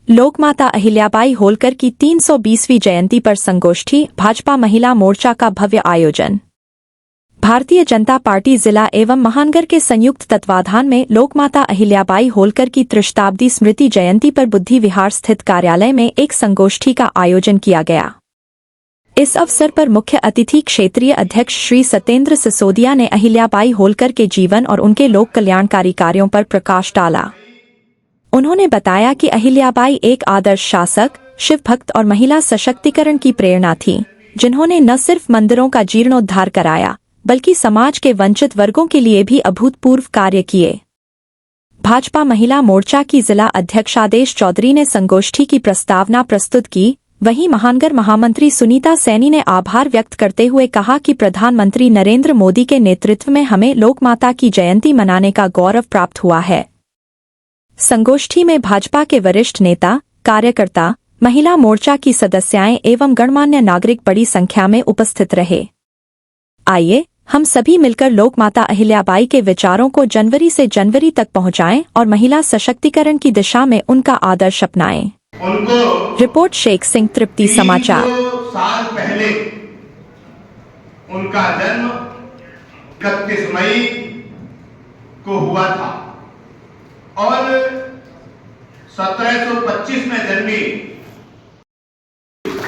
लोकमाता अहिल्याबाई होलकर की 320वीं जयंती पर संगोष्ठी, भाजपा महिला मोर्चा का भव्य आयोजन। भारतीय जनता पार्टी जिला एवं महानगर के संयुक्त तत्वाधान में लोकमाता अहिल्याबाई होलकर की त्रिशताब्दी स्मृति जयंती पर बुद्धि विहार स्थित कार्यालय में एक संगोष्ठी का आयोजन किया गया। इस अवसर पर मुख्य अतिथि क्षेत्रीय अध्यक्ष श्री सत्येंद्र सिसोदिया ने अहिल्याबाई होलकर के जीवन और उनके लोक कल्याणकारी कार्यों पर प्रकाश डाला। उन्होंने बताया कि अहिल्याबाई एक आदर्श शासक, शिव भक्त और महिला सशक्तिकरण की प्रेरणा थी, जिन्होंने न सिर्फ मंदिरों का जीर्णोद्धार कराया, बल्कि समाज के वंचित वर्गों के लिए भी अभूतपूर्व कार्य किए। भाजपा महिला मोर्चा की जिला अध्यक्ष आदेश चौधरी ने संगोष्ठी की प्रस्तावना प्रस्तुत की। वहीं महानगर महामंत्री सुनीता सैनी ने आभार व्यक्त करते हुए कहा कि प्रधानमंत्री नरेंद्र मोदी के नेतृत्व में हमें लोकमाता की जयंती मनाने का गौरव प्राप्त हुआ है। संगोष्ठी में भाजपा के वरिष्ठ नेता, कार्यकर्ता, महिला मोर्चा की सदस्याएं एवं गणमान्य नागरिक बड़ी संख्या में उपस्थित रहे। आइए हम सभी मिलकर लोकमाता अहिल्याबाई के विचारों को जनवरी से जनवरी तक पहुंचाएं और महिला सशक्तिकरण की दिशा में उनका आदर्श अपनाएं। रिपोर्ट शेख सिंह, तृप्ति समाचार। साल पहले उनका जन्म 31 मई को हुआ था और 1725 में जन्मी।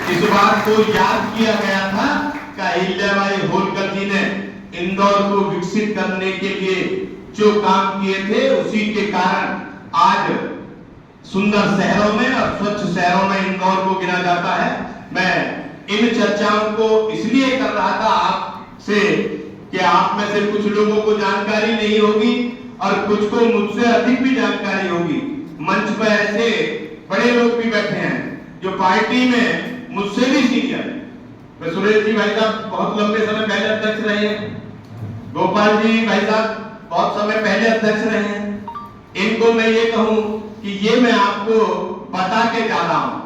इस बात को याद किया गया था कि अहिल्याबाई होलकर जी ने इंदौर को विकसित करने के लिए जो काम किए थे, उसी के कारण आज सुंदर शहरों में और स्वच्छ शहरों में इंदौर को गिना जाता है। मैं इन चर्चाओं को इसलिए कर रहा था आपसे कि आप में से कुछ लोगों को जानकारी नहीं होगी और कुछ को मुझसे अधिक भी जानकारी होगी। मंच पर ऐसे बड़े लोग भी बैठे हैं जो पार्टी में मुझसे भी सीनियर है। सुरेश जी भाई साहब बहुत लंबे समय पहले अध्यक्ष रहे हैं, गोपाल जी भाई साहब बहुत समय पहले अध्यक्ष रहे हैं। इनको मैं ये कहूं कि ये मैं आपको बता के जा रहा हूं।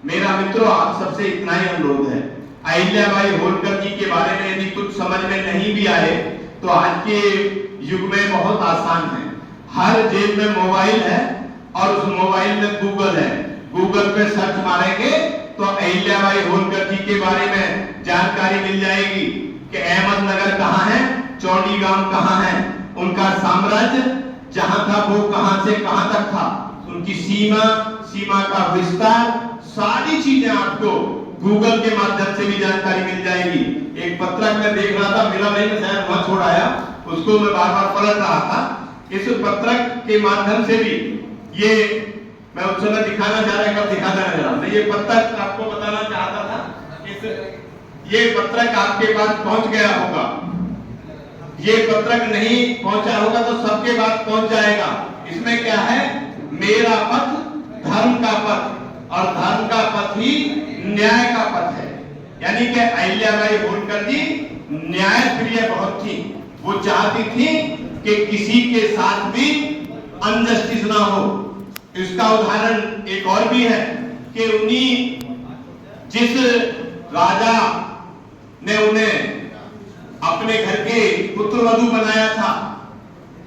मेरा मित्रों, आप सबसे इतना ही अनुरोध है, अहिल्याबाई होलकर जी के बारे में यदि कुछ समझ में नहीं भी आए तो आज के युग में बहुत आसान है। हर जेब में मोबाइल है और उस मोबाइल में गूगल है। गूगल पे सर्च मारेंगे तो अहिल्याबाई होलकर जी के बारे में जानकारी मिल जाएगी कि अहमदनगर कहाँ है, चौड़ीगांव कहाँ है, उनका साम्राज्य जहां था वो कहां से कहां तक था, उनकी सीमा का विस्तार, सारी चीजें आपको गूगल के माध्यम से भी जानकारी मिल जाएगी। एक पत्रक में देख रहा था, मिला नहीं, शायद वहां छोड़ आया, उसको मैं बार बार पलट रहा था। इस पत्रक के माध्यम से भी ये मैं उस समय दिखाना चाह रहा, कब दिखाना है जरा, मैं ये पत्रक आपको बताना चाहता था। ये पत्रक आपके पास पहुंच गया होगा, ये पत्रक नहीं पहुंचा होगा तो सबके पास पहुंच जाएगा। इसमें क्या है, मेरा पथ धर्म का पथ और धर्म का पथ ही न्याय का पथ है। यानी कि अहिल्याबाई होलकर जी न्याय प्रिय बहुत थी। वो चाहती थी कि किसी के साथ भी अनजस्टिस ना हो। इसका उदाहरण एक और भी है कि उन्हीं जिस राजा ने उन्हें अपने घर के पुत्र वधू बनाया था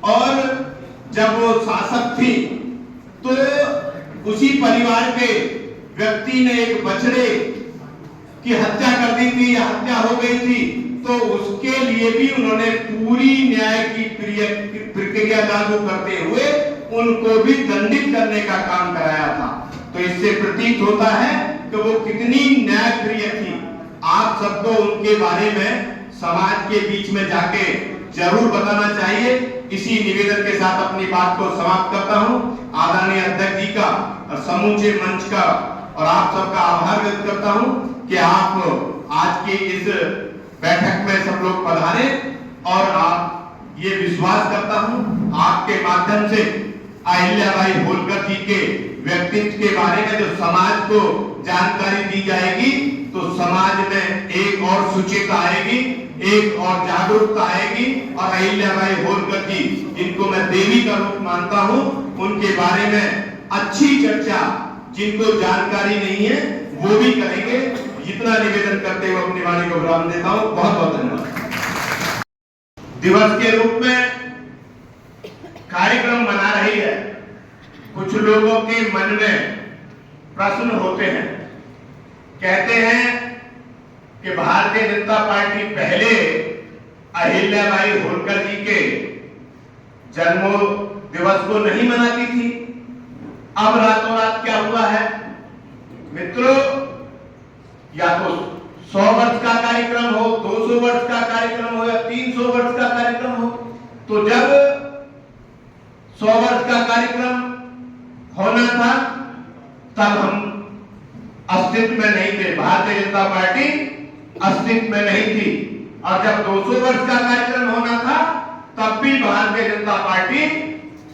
और जब वो शासक थी तो उसी परिवार के व्यक्ति ने एक बछड़े की हत्या कर दी थी या हत्या हो गई थी, तो उसके लिए भी उन्होंने पूरी न्याय की प्रक्रिया लागू करते हुए उनको भी दंडित करने का काम कराया था। तो इससे प्रतीत होता है कि वो कितनी न्याय प्रिय थी। आप सबको उनके बारे में समाज के बीच में जाके जरूर बताना चाहिए। इसी निवेदन के साथ अपनी बात को समाप्त करता हूं। आदरणीय अध्यक्ष जी का और समूचे मंच का और आप सबका आभार व्यक्त करता हूं कि आप आज की इस बैठक में सब लोग पधारे और आप ये विश्वास करता हूं आपके माध्यम से अहिल्याबाई होलकर जी के व्यक्तित्व के बारे में जो समाज को जानकारी दी जाएगी तो समाज में एक और सुचिता आएगी, एक और जागरूकता आएगी और अहिल्याबाई होलकर जी, जिनको मैं देवी का रूप मानता हूं, उनके बारे में अच्छी चर्चा जिनको जानकारी नहीं है वो भी करेंगे। इतना निवेदन करते हुए अपनी वाणी को विराम देता हूं। बहुत बहुत धन्यवाद। दिवस के रूप में कार्यक्रम बना रही है कुछ लोगों के मन में प्रश्न होते हैं। कहते हैं कि भारतीय जनता पार्टी पहले अहिल्याबाई होलकर जी के जन्म दिवस को नहीं मनाती थी, अब रातों रात क्या हुआ है? मित्रों, या तो 100 वर्ष का कार्यक्रम हो, 200 वर्ष का कार्यक्रम हो या 300 वर्ष का कार्यक्रम हो, तो जब 100 वर्ष का कार्यक्रम होना था तब हम अस्तित्व में नहीं थे, भारतीय जनता पार्टी अस्तित्व में नहीं थी। और जब 200 वर्ष का कार्यक्रम होना था तब भी भारतीय जनता पार्टी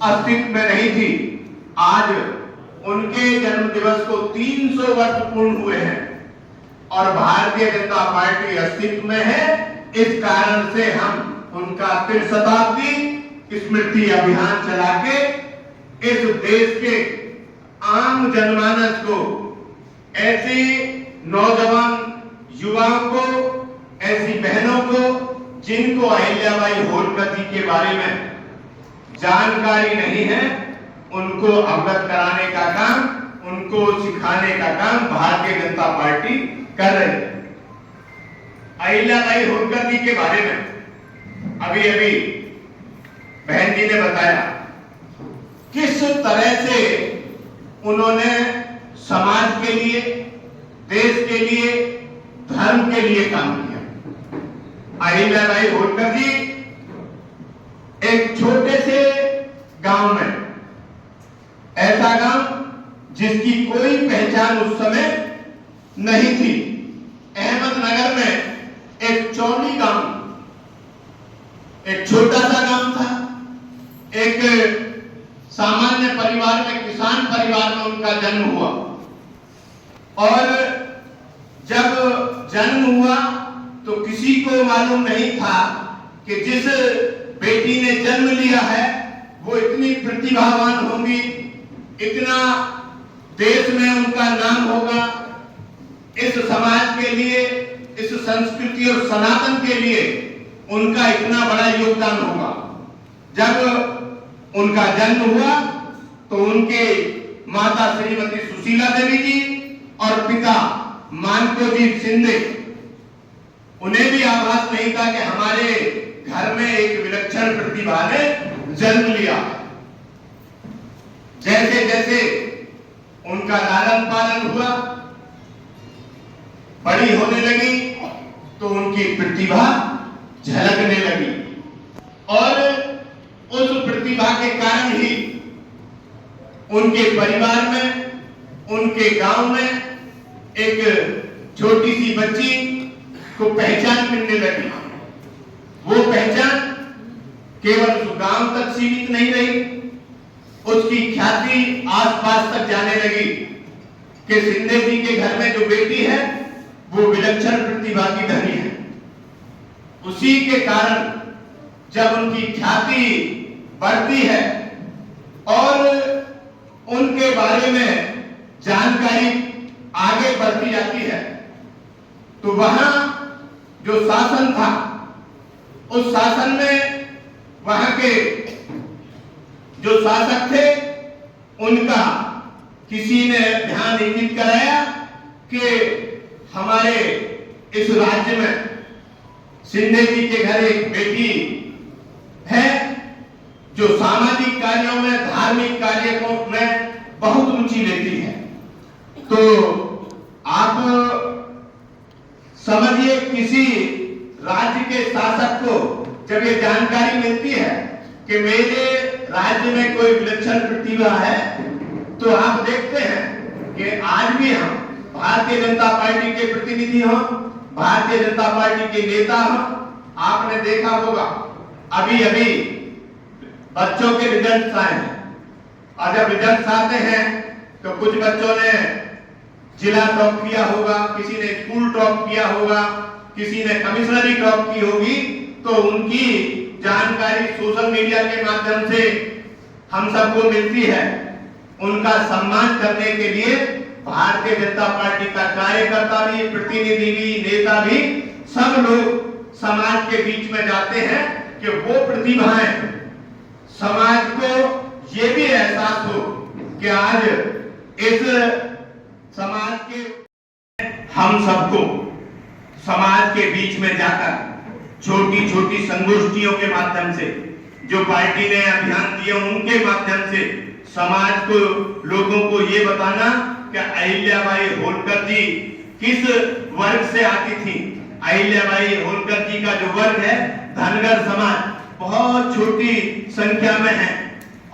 अस्तित्व में नहीं थी। आज उनके जन्म दिवस को 300 वर्ष पूर्ण हुए हैं और भारतीय जनता पार्टी अस्तित्व में है। इस कारण से हम उनका 3 शताब्दी स्मृति अभियान चला के इस देश के आम जनमानस को, ऐसी नौजवान युवाओं को, ऐसी बहनों को जिनको अहिल्याबाई होलकर जी के बारे में जानकारी नहीं है, उनको अवगत कराने का काम, उनको सिखाने का काम भारतीय जनता पार्टी कर रही है। अहिल्याबाई होलकर जी के बारे में अभी अभी बहन जी ने बताया किस तरह से उन्होंने समाज के लिए, देश के लिए, धर्म के लिए काम किया। अहिल्याबाई होलकर जी एक छोटे से गांव में, ऐसा गांव जिसकी कोई पहचान उस समय नहीं थी, अहमदनगर में एक चौनी गांव, एक छोटा सा गांव था। एक सामान्य परिवार में, किसान परिवार में उनका जन्म हुआ और जब जन्म हुआ तो किसी को मालूम नहीं था कि जिस बेटी ने जन्म लिया है वो इतनी प्रतिभावान होंगी, इतना देश में उनका नाम होगा, इस समाज के लिए, इस संस्कृति और सनातन के लिए उनका इतना बड़ा योगदान होगा। जब उनका जन्म हुआ तो उनके माता श्रीमती सुशीला देवी जी और पिता मानकोजीत सिंधे, उन्हें भी आभास नहीं था कि हमारे घर में एक विलक्षण प्रतिभा ने जन्म लिया। जैसे जैसे उनका लालन पालन हुआ, बड़ी होने लगी तो उनकी प्रतिभा झलकने लगी और उस प्रतिभा के कारण ही उनके परिवार में, उनके गांव में एक छोटी सी बच्ची को पहचान मिलने लगी। वो पहचान केवल उस गांव तक सीमित नहीं रही, उसकी ख्याति आसपास तक जाने लगी कि सिंधे जी के घर में जो बेटी है वो विलक्षण प्रतिभा की धनी है। उसी के कारण जब उनकी ख्याति बढ़ती है और उनके बारे में जानकारी आगे बढ़ती जाती है तो वहां जो शासन था, उस शासन में वहां के जो शासक थे उनका किसी ने ध्यान इंगित कराया कि हमारे इस राज्य में सिंधे जी के घर एक बेटी है जो सामाजिक कार्यों में, धार्मिक कार्यों में बहुत रुचि लेती है। तो आप समझिए किसी राज्य के शासक को जब ये जानकारी मिलती है कि मेरे राज्य में कोई विलक्षण प्रतिभा है, तो आप देखते हैं कि आज भी हम भारतीय जनता पार्टी के प्रतिनिधि हों, भारतीय जनता पार्टी के नेता हों, आपने देखा होगा अभी अभी बच्चों के रिजल्ट आए हैं और जब रिजल्ट आते हैं तो कुछ बच्चों ने जिला टॉप किया होगा, किसी ने स्कूल टॉप किया होगा, किसी ने कमिश्नरी टॉप की होगी, तो उनकी जानकारी सोशल मीडिया के माध्यम से हम सबको मिलती है। उनका सम्मान करने के लिए भारतीय जनता पार्टी का कार्यकर्ता भी, प्रतिनिधि भी, नेता भी, सब लोग समाज के बीच में जाते हैं कि वो प्रतिभाएं समाज को ये भी एहसास हो कि आज इस समाज के हम सबको समाज के बीच में जाकर छोटी छोटी संगोष्ठियों के माध्यम से, जो पार्टी ने अभियान दिए उनके माध्यम से समाज को, लोगों को ये बताना कि अहिल्याबाई होलकर जी किस वर्ग से आती थी। अहिल्याबाई होलकर जी का जो वर्ग है धनगर समाज, बहुत छोटी संख्या में है,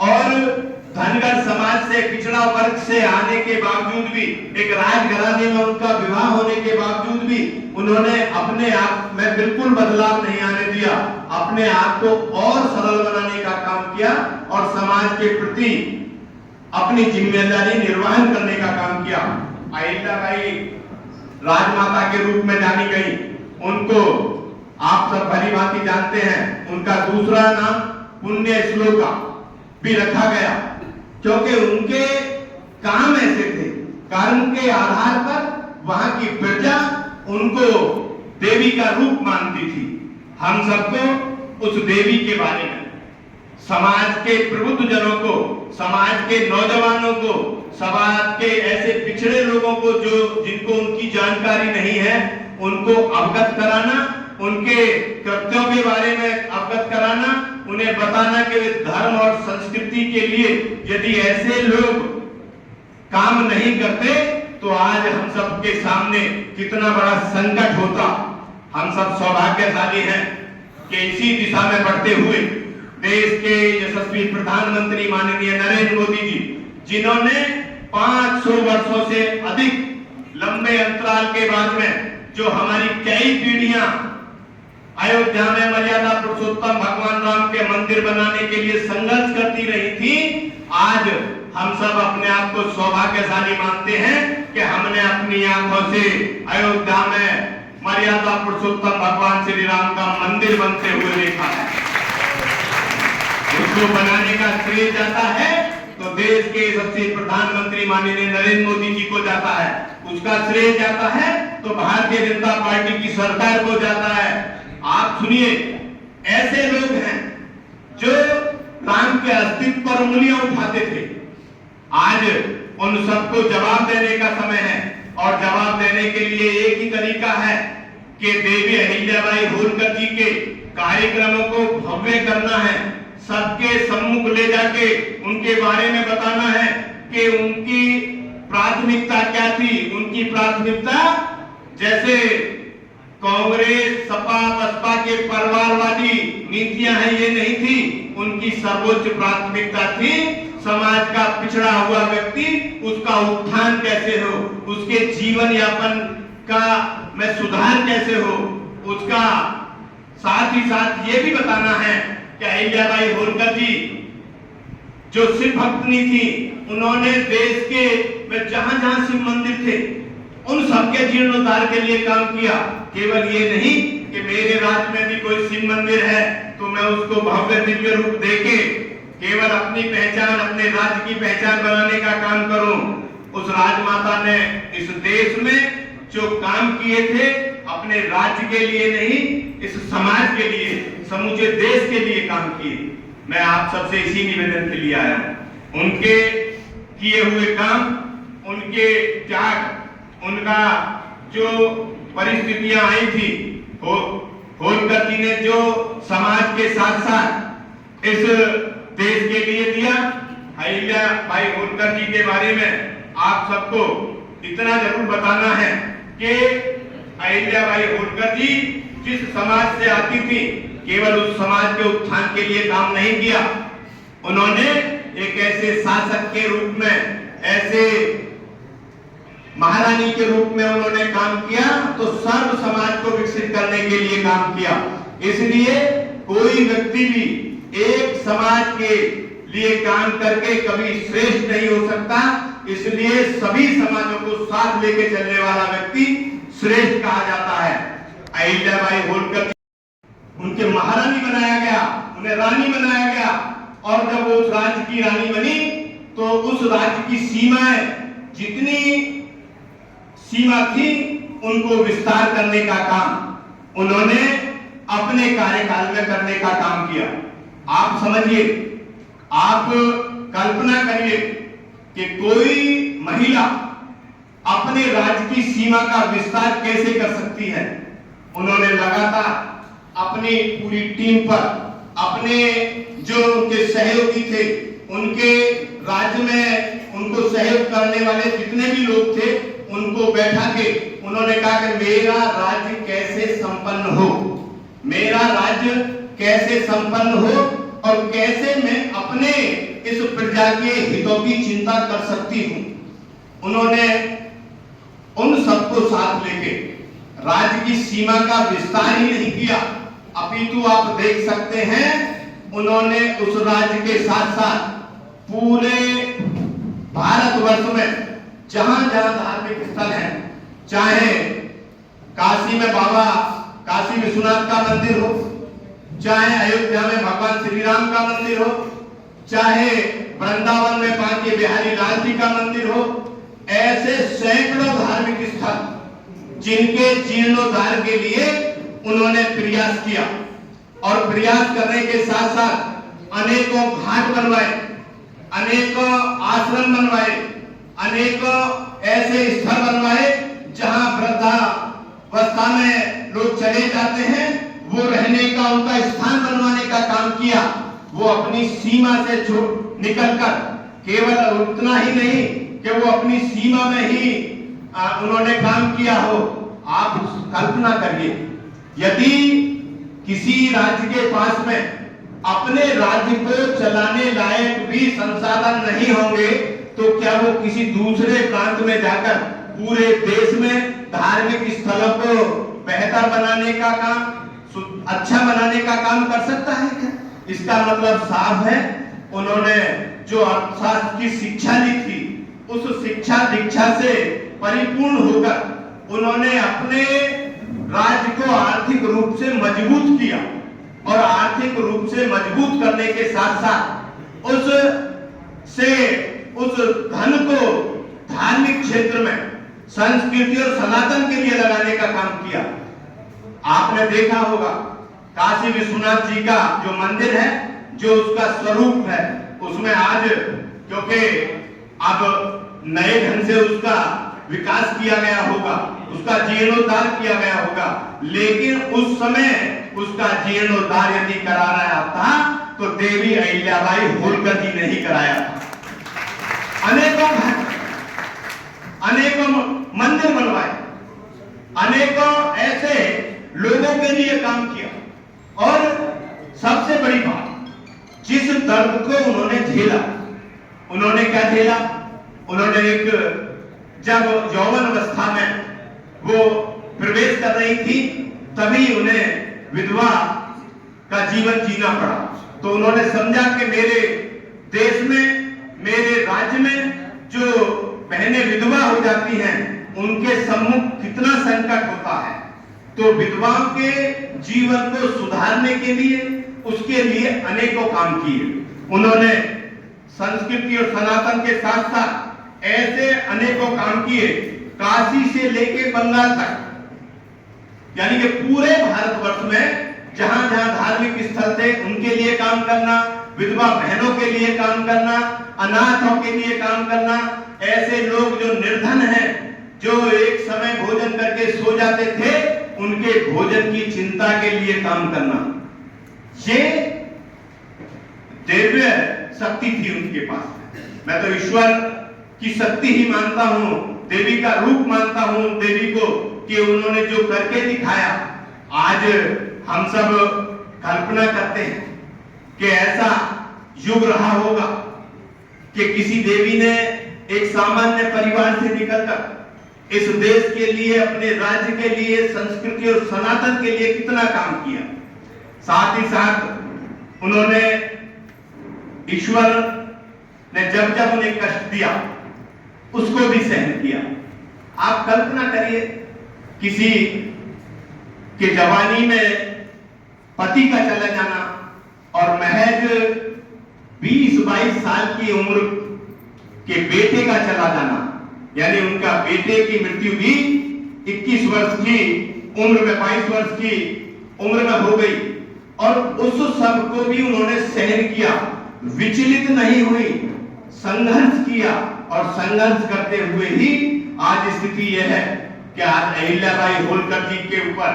और धनगर समाज से, पिछड़ा वर्ग से आने के बावजूद भी, एक राजघराने में उनका विवाह होने के बावजूद भी उन्होंने अपने आप में बिल्कुल बदलाव नहीं आने दिया, अपने आप को और सरल बनाने का काम किया और समाज के प्रति अपनी जिम्मेदारी निर्वहन करने का काम किया। अहिल्याबाई राजमाता के रूप में जानी गई, उनको आप सब भली भांति जानते हैं। उनका दूसरा नाम पुण्य श्लोका भी रखा गया, क्योंकि उनके काम ऐसे थे, कर्म के आधार पर वहां की प्रजा उनको देवी का रूप मानती थी। हम सबको उस देवी के बारे में, समाज के प्रबुद्ध जनों को, समाज के नौजवानों को, समाज के ऐसे पिछड़े लोगों को जो जिनको उनकी जानकारी नहीं है, उनको अवगत कराना, उनके कृत्यों के बारे में अवगत कराना, उन्हें बताना कि धर्म और संस्कृति के लिए यदि ऐसे लोग काम नहीं करते तो आज हम सब के सामने कितना बड़ा संकट होता। हम सब सौभाग्यशाली हैं कि इसी दिशा में बढ़ते हुए देश के यशस्वी प्रधानमंत्री माननीय नरेंद्र मोदी जी, जिन्होंने 500 वर्षों से अधिक लंबे अंतराल के बाद में जो हमारी कई पीढ़ियां अयोध्या में मर्यादा पुरुषोत्तम भगवान राम के मंदिर बनाने के लिए संघर्ष करती रही थी, आज हम सब अपने आप को सौभाग्यशाली मानते हैं कि हमने अपनी आंखों से अयोध्या में मर्यादा पुरुषोत्तम भगवान श्री राम का मंदिर बनते हुए देखा है। उसको बनाने का श्रेय जाता है तो देश के सबसे प्रधानमंत्री माननीय नरेंद्र मोदी जी को जाता है, उसका श्रेय जाता है तो भारतीय जनता पार्टी की सरकार को जाता है। आप सुनिए, ऐसे लोग हैं जो राम के अस्तित्व पर उंगलियां उठाते थे, आज उन सबको जवाब देने का समय है, और जवाब देने के लिए एक ही तरीका है कि देवी अहिल्याबाई होलकर जी के कार्यक्रमों को भव्य करना है, सबके सम्मुख ले जाके उनके बारे में बताना है कि उनकी प्राथमिकता क्या थी। उनकी प्राथमिकता जैसे कांग्रेस, सपा, बसपा के परिवारवादी नीतियां हैं, ये नहीं थी। उनकी सर्वोच्च प्राथमिकता थी समाज का पिछड़ा हुआ व्यक्ति, उसका उत्थान कैसे हो, उसके जीवन यापन का में सुधार कैसे हो, उसका साथ ही साथ ये भी बताना है कि अहिल्याबाई होलकर जी जो शिव भक्तनी थी, उन्होंने देश के में जहां जहां शिव मंदिर थे उन सबके जीर्णोद्धार के लिए काम किया। केवल ये नहीं कि मेरे राज्य में भी कोई शिव मंदिर है तो मैं उसको भव्य दिव्य रूप देके केवल अपनी पहचान, अपने राज्य की पहचान बनाने का काम करूं। उस राजमाता ने इस देश में जो काम किए थे अपने राज्य के लिए नहीं, इस समाज के लिए, समूचे देश के लिए काम किए। मैं आप सबसे इसी निवेदन के लिए आया हूं। उनके किए हुए काम, उनके त्याग, उनका जो परिस्थितियां आई थी, होलकर जी ने जो समाज के साथ साथ इस देश के लिए दिया। अहिल्याबाई होलकर जी के बारे में आप सबको इतना जरूर बताना है कि अहिल्याबाई होलकर जी जिस समाज से आती थी, केवल उस समाज के उत्थान के लिए काम नहीं किया, उन्होंने एक ऐसे शासक के रूप में, ऐसे महारानी के रूप में उन्होंने काम किया तो सर्व समाज को विकसित करने के लिए काम किया। इसलिए कोई व्यक्ति भी एक समाज के लिए काम करके कभी श्रेष्ठ नहीं हो सकता। इसलिए सभी समाजों को साथ लेके चलने वाला व्यक्ति श्रेष्ठ कहा जाता है। अहिल्याबाई होलकर उनके महारानी बनाया गया, उन्हें रानी बनाया गया, और जब वो उस राज्य की रानी बनी तो उस राज्य की सीमाएं, जितनी सीमा थी, उनको विस्तार करने का काम उन्होंने अपने कार्यकाल में करने का काम किया। आप समझिए, आप कल्पना करिए कि कोई महिला अपने राज्य की सीमा का विस्तार कैसे कर सकती है। उन्होंने लगातार अपनी पूरी टीम पर, अपने जो उनके सहयोगी थे, उनके राज्य में उनको सहयोग करने वाले जितने भी लोग थे, उनको बैठा के उन्होंने कहा कि मेरा राज्य कैसे संपन्न हो, मेरा राज्य कैसे संपन्न हो और कैसे मैं अपने इस प्रजा के हितों की चिंता कर सकती हूं। उन्होंने उन सबको साथ लेके राज्य की सीमा का विस्तार ही नहीं किया, अपितु आप देख सकते हैं उन्होंने उस राज्य के साथ साथ पूरे भारतवर्ष में जहां जहां धार्मिक स्थल है, चाहे काशी में बाबा काशी विश्वनाथ का मंदिर हो, चाहे अयोध्या में भगवान श्री राम का मंदिर हो, चाहे वृंदावन में बांके बिहारी लाल जी का मंदिर हो, ऐसे सैकड़ों धार्मिक स्थल जिनके जीर्णोद्धार के लिए उन्होंने प्रयास किया और प्रयास करने के साथ साथ अनेकों घाट बनवाए, अनेकों आश्रम बनवाए, अनेकों ऐसे स्थल बनवाए जहां वृद्धावस्था में लोग चले जाते हैं, वो रहने का उनका स्थान बनवाने का काम किया। वो अपनी सीमा से निकलकर केवल उतना ही नहीं कि वो अपनी सीमा में ही उन्होंने काम किया हो। आप कल्पना करिए, यदि किसी राज्य के पास में अपने राज्य को चलाने लायक भी संसाधन नहीं होंगे, तो क्या वो किसी दूसरे प्रांत में जाकर पूरे देश में धार्मिक स्थलों को बेहतर बनाने का काम, अच्छा बनाने का काम कर सकता है क्या? इसका मतलब साफ है, उन्होंने जो अर्थशास्त्र की शिक्षा ली थी, उस शिक्षा दीक्षा से परिपूर्ण होकर उन्होंने अपने राज्य को आर्थिक रूप से मजबूत किया और आर्थिक रूप से मजबूत करने के साथ साथ उस धन को धार्मिक क्षेत्र में संस्कृति और सनातन के लिए लगाने का काम किया। आपने देखा होगा काशी विश्वनाथ जी का जो मंदिर है, जो उसका स्वरूप है, उसमें आज क्योंकि अब नए ढंग से उसका विकास किया गया होगा, उसका जीर्णोद्धार किया गया होगा, लेकिन उस समय उसका जीर्णोद्धार यदि कराया था तो देवी अहिल्याबाई होलकर जी ने ही कराया था। अनेकों मंदिर बनवाए, अनेकों ऐसे लोगों के लिए काम किया और सबसे बड़ी बात, जिस दर्द को उन्होंने झेला, उन्होंने क्या झेला? उन्होंने जब यौवन अवस्था में वो प्रवेश कर रही थी, तभी उन्हें विधवा का जीवन जीना पड़ा। तो उन्होंने समझा कि मेरे देश में, मेरे राज्य में जो बहनें विधवा हो जाती हैं, उनके सम्मुख कितना संकट होता है। तो विधवाओं के जीवन को सुधारने के लिए, उसके लिए अनेकों काम किए। उन्होंने संस्कृति और सनातन के साथ साथ ऐसे अनेकों काम किए, काशी से लेके बंगाल तक, यानी कि पूरे भारतवर्ष में जहां जहां धार्मिक स्थल थे उनके लिए काम करना, विधवा बहनों के लिए काम करना, अनाथों के लिए काम करना, ऐसे लोग जो निर्धन हैं, जो एक समय भोजन करके सो जाते थे, उनके भोजन की चिंता के लिए काम करना। ये दिव्य शक्ति थी उनके पास। मैं तो ईश्वर की शक्ति ही मानता हूं, देवी का रूप मानता हूं देवी को, कि उन्होंने जो करके दिखाया। आज हम सब कल्पना करते हैं कि ऐसा युग रहा होगा कि किसी देवी ने एक सामान्य परिवार से निकलकर इस देश के लिए, अपने राज्य के लिए, संस्कृति और सनातन के लिए कितना काम किया। साथ ही साथ उन्होंने, ईश्वर ने जब जब उन्हें कष्ट दिया उसको भी सहन किया। आप कल्पना करिए, किसी के जवानी में पति का चला जाना और महज 20-22 साल की उम्र के बेटे का चला जाना, यानी उनका बेटे की मृत्यु भी 21 वर्ष की उम्र में, 22 वर्ष की उम्र में हो गई, और उस सब को भी उन्होंने सहन किया, विचलित नहीं हुई, संघर्ष किया और संघर्ष करते हुए ही आज स्थिति यह है कि आज अहिल्याबाई होलकर जी के ऊपर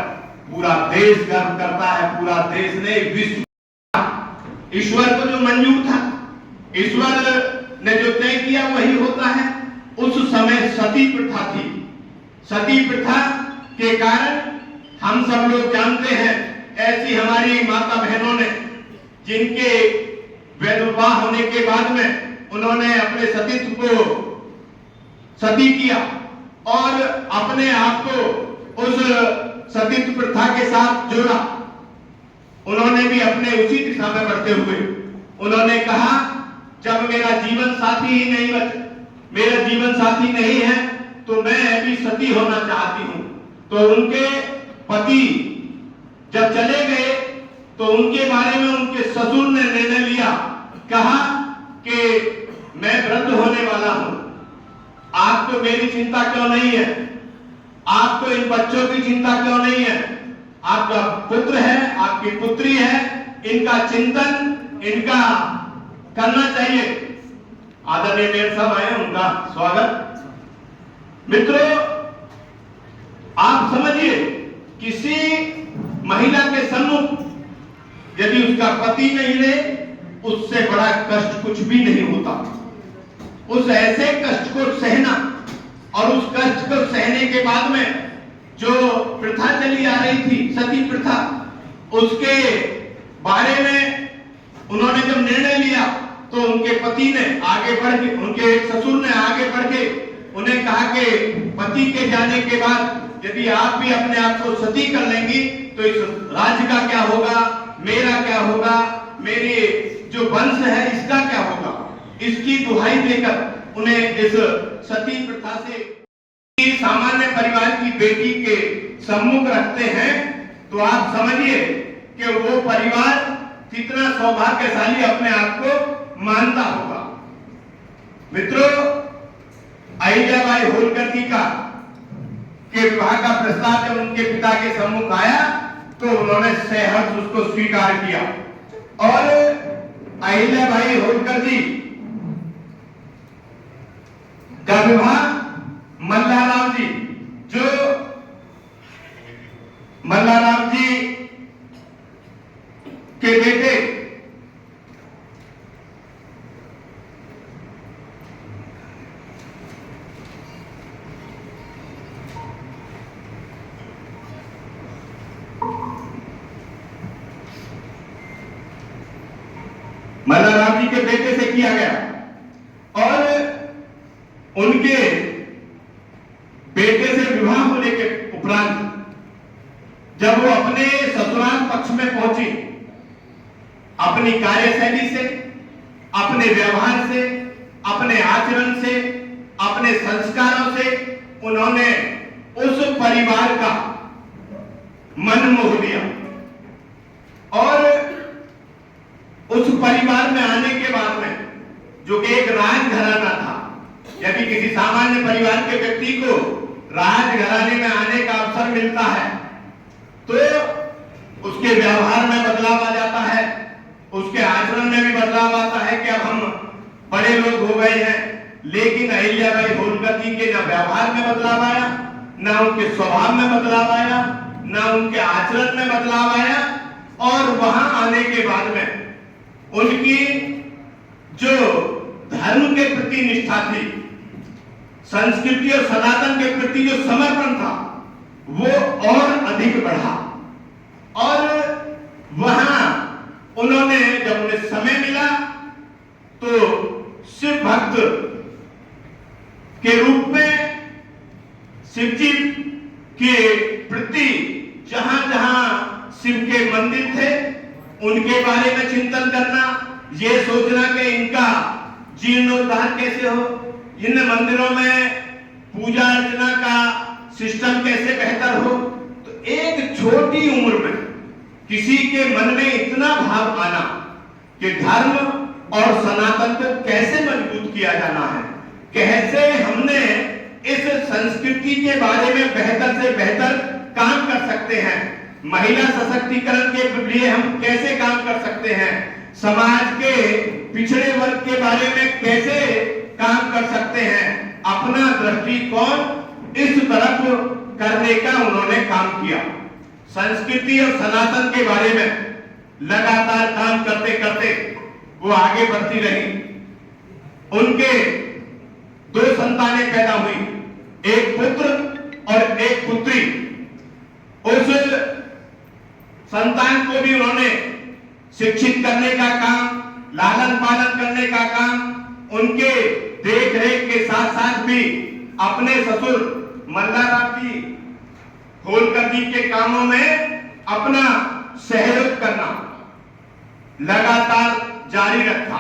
पूरा देश गर्व करता है, पूरा देश ने विश्व। ईश्वर को जो मंजूर था, ईश्वर ने जो तय किया वही होता है। उस समय सती प्रथा थी। सती प्रथा के कारण हम सब लोग जानते हैं, ऐसी हमारी माता बहनों ने जिनके विधवा होने के बाद में उन्होंने अपने सतीत्व को सती किया और अपने आप को उस सतीत्व प्रथा के साथ जोड़ा। उन्होंने भी अपने उसी दिशा में बढ़ते हुए उन्होंने कहा, जब मेरा जीवन साथी ही नहीं मेरा जीवन साथी नहीं है तो मैं भी सती होना चाहती हूं। तो उनके पति जब चले गए तो उनके बारे में उनके ससुर ने निर्णय लिया, कहा कि मैं वृद्ध होने वाला हूं, आपको मेरी चिंता क्यों नहीं है, आपको इन बच्चों की चिंता क्यों नहीं है, आपका पुत्र है, आपकी पुत्री है, इनका चिंतन इनका करना चाहिए। आदरणीय मेयर साहब आए, उनका स्वागत। मित्रों, आप समझिए, किसी महिला के सम्मुख यदि उसका पति नहीं रहे, उससे बड़ा कष्ट कुछ भी नहीं होता। उस ऐसे कष्ट को सहना और उस कष्ट को सहने के बाद में जो प्रथा चली आ रही थी, सती प्रथा, उसके बारे में उन्होंने जब निर्णय लिया तो उनके पति ने आगे बढ़ के, उनके ससुर ने आगे बढ़ के उन्हें कहा कि पति के जाने के बाद यदि आप भी अपने आप को सती कर लेंगी तो इस राज्य का क्या होगा, मेरा क्या होगा, मेरे जो वंश है इसका क्या होगा। इसकी दुहाई देकर उन्हें इस सती प्रथा से सामान्य परिवार की बेटी के सम्मुख रखते हैं, तो आप समझिए कि वो परिवार कितना सौभाग्यशाली अपने आप को मानता होगा। मित्रों, अहिल्याबाई होलकर जी का के विवाह का प्रस्ताव जब उनके पिता के सम्मुख आया तो उन्होंने सहर्ष उसको स्वीकार किया और अहिल्याबाई होलकर जी का विवाह मल्लाराम जी, जो मल्लाराम जी के बेटे मल्लाराम जी के बेटे से किया गया और उनके बेटे से विवाह होने के उपरांत जब वो अपने ससुराल पक्ष में पहुंची, अपनी कार्यशैली से, अपने व्यवहार से, अपने आचरण से, अपने संस्कारों से उन्होंने उस परिवार का मन मोह लिया और उस परिवार में आने के बाद में, जो कि एक राजघराना था, यदि किसी सामान्य परिवार के व्यक्ति को राजघराने में आने का अवसर मिलता है तो उसके व्यवहार में बदलाव आ जाता है, उसके आचरण में भी बदलाव आता है कि अब हम बड़े लोग हो गए हैं। लेकिन अहिल्याबाई होलकर जी के न व्यवहार में बदलाव आया, न उनके स्वभाव में बदलाव आया, न उनके आचरण में बदलाव आया और वहां आने के बाद में उनकी जो धर्म के प्रति निष्ठा थी, संस्कृति और सनातन के प्रति जो समर्पण था, वो और अधिक बढ़ा और वहां उन्होंने जब उन्हें समय मिला तो शिव भक्त के रूप में शिव जी के प्रति जहां जहां शिव के मंदिर थे उनके बारे में चिंतन करना, ये सोचना कि इनका जीर्णोद्धार कैसे हो, इन मंदिरों में पूजा अर्चना का सिस्टम कैसे बेहतर हो। तो एक छोटी उम्र में किसी के मन में इतना भाव आना कि धर्म और सनातन को कैसे मजबूत किया जाना है, कैसे हमने इस संस्कृति के बारे में बेहतर से बेहतर काम कर सकते हैं, महिला सशक्तिकरण के लिए हम कैसे काम कर सकते हैं, समाज के पिछड़े वर्ग के बारे में कैसे काम कर सकते हैं, अपना दृष्टिकोण इस तरफ करने का उन्होंने काम किया। संस्कृति और सनातन के बारे में लगातार काम करते करते वो आगे बढ़ती रही। उनके 2 संतानें पैदा हुई, एक पुत्र और एक पुत्री। उस संतान को भी उन्होंने शिक्षित करने का काम, लालन पालन करने का काम, उनके देख रेख के साथ साथ भी अपने ससुर मल्लाराम जी होलकर जी के कामों में अपना सहयोग करना लगातार जारी रखा।